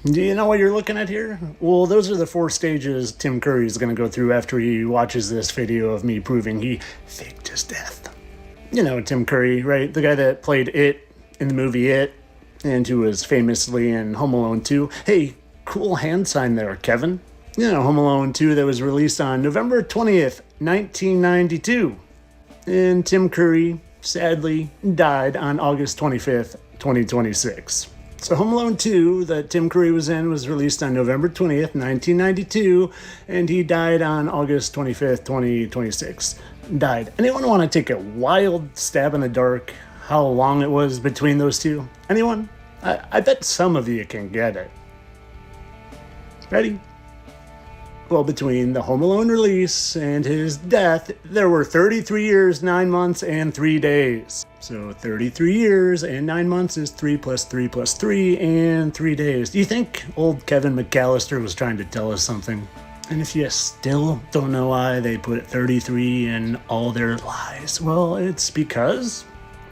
Do you know what you're looking at here? Well, those are the 4 stages Tim Curry is going to go through after he watches this video of me proving he faked his death. You know Tim Curry, right? The guy that played It in the movie It, and who was famously in Home Alone 2. Hey, cool hand sign there, Kevin. You know, Home Alone 2 that was released on November 20th, 1992. And Tim Curry, sadly, died on August 25th, 2026. So Home Alone 2 that Tim Curry was in was released on November 20th, 1992, and he died on August 25th, 2026. Died. Anyone want to take a wild stab in the dark how long it was between those two? Anyone? I bet some of you can get it. Ready? Well, between the Home Alone release and his death, there were 33 years, 9 months, and 3 days. So 33 years and 9 months is 3 plus 3 plus 3 and 3 days. Do you think old Kevin McAllister was trying to tell us something? And if you still don't know why they put 33 in all their lies, well, it's because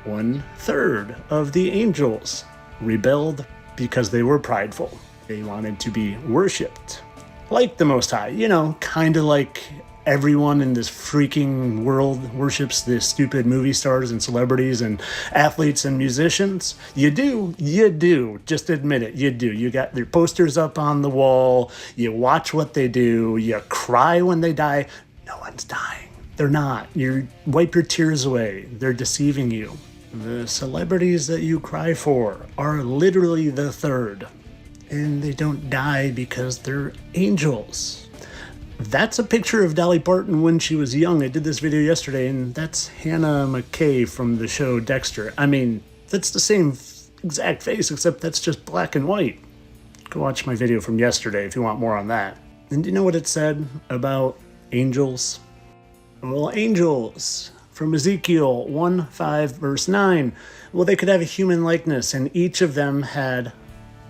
1/3 of the angels rebelled because they were prideful. They wanted to be worshipped like the Most High, you know, kind of like everyone in this freaking world worships the stupid movie stars and celebrities and athletes and musicians. You do. Just admit it, you do. You got their posters up on the wall, you watch what they do, you cry when they die. No one's dying. They're not. You wipe your tears away. They're deceiving you. The celebrities that you cry for are literally the third. And they don't die because they're angels. That's a picture of Dolly Parton when she was young. I did this video yesterday, and that's Hannah McKay from the show Dexter. I mean, that's the same exact face, except that's just black and white. Go watch my video from yesterday if you want more on that. And do you know what it said about angels? Well, angels, from Ezekiel 1:5, verse 9. Well, they could have a human likeness, and each of them had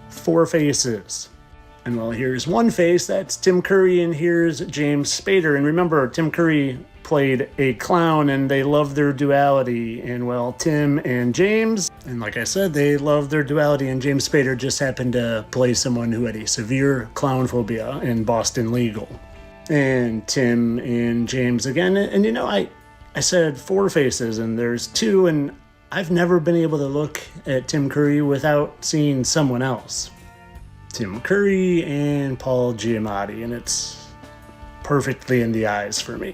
4 faces. And well, here's one face, that's Tim Curry, and here's James Spader. And remember, Tim Curry played a clown, and they love their duality. And well, Tim and James, and like I said, they love their duality, and James Spader just happened to play someone who had a severe clown phobia in Boston Legal. And Tim and James again, and you know, I said 4 faces, and there's 2, and I've never been able to look at Tim Curry without seeing someone else. Tim Curry and Paul Giamatti, and it's perfectly in the eyes for me.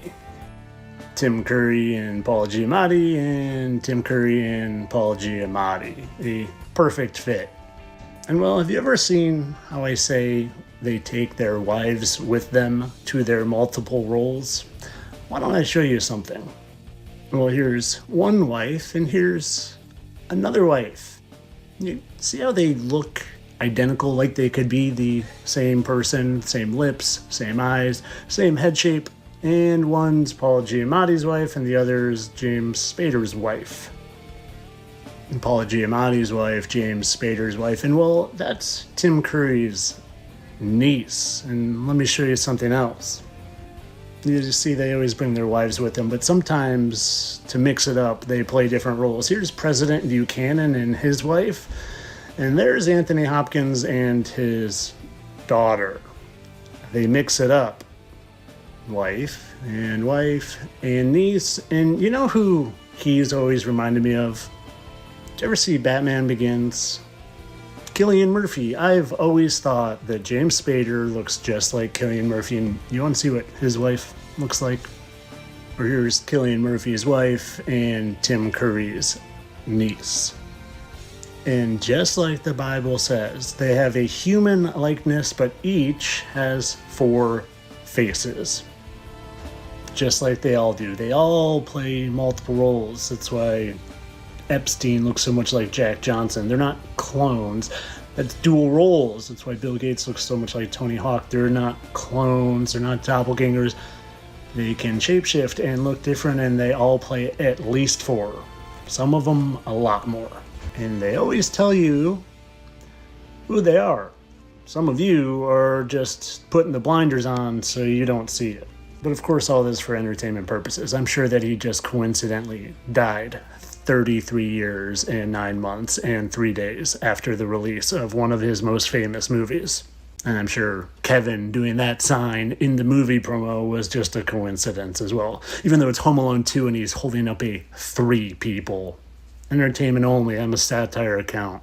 Tim Curry and Paul Giamatti, and Tim Curry and Paul Giamatti. A perfect fit. And well, have you ever seen how I say they take their wives with them to their multiple roles? Why don't I show you something? Well, here's one wife, and here's another wife. You see how they look identical, like they could be the same person, same lips, same eyes, same head shape, and one's Paul Giamatti's wife, and the other's James Spader's wife. And Paul Giamatti's wife, James Spader's wife, and well, that's Tim Curry's niece. And let me show you something else. You just see they always bring their wives with them, but sometimes to mix it up, they play different roles. Here's President Buchanan and his wife, and there's Anthony Hopkins and his daughter. They mix it up. Wife and niece. And you know who he's always reminded me of? Did you ever see Batman Begins? Cillian Murphy. I've always thought that James Spader looks just like Cillian Murphy, and you want to see what his wife looks like? Or here's Cillian Murphy's wife and Tim Curry's niece. And just like the Bible says, they have a human likeness, but each has 4 faces. Just like they all do. They all play multiple roles. That's why Epstein looks so much like Jack Johnson. They're not clones. That's dual roles. That's why Bill Gates looks so much like Tony Hawk. They're not clones. They're not doppelgangers. They can shapeshift and look different, and they all play at least 4. Some of them a lot more. And they always tell you who they are. Some of you are just putting the blinders on so you don't see it. But of course, all this for entertainment purposes. I'm sure that he just coincidentally died 33 years and 9 months and 3 days after the release of one of his most famous movies. And I'm sure Kevin doing that sign in the movie promo was just a coincidence as well. Even though it's Home Alone 2 and he's holding up a 3 people. Entertainment only, I'm a satire account.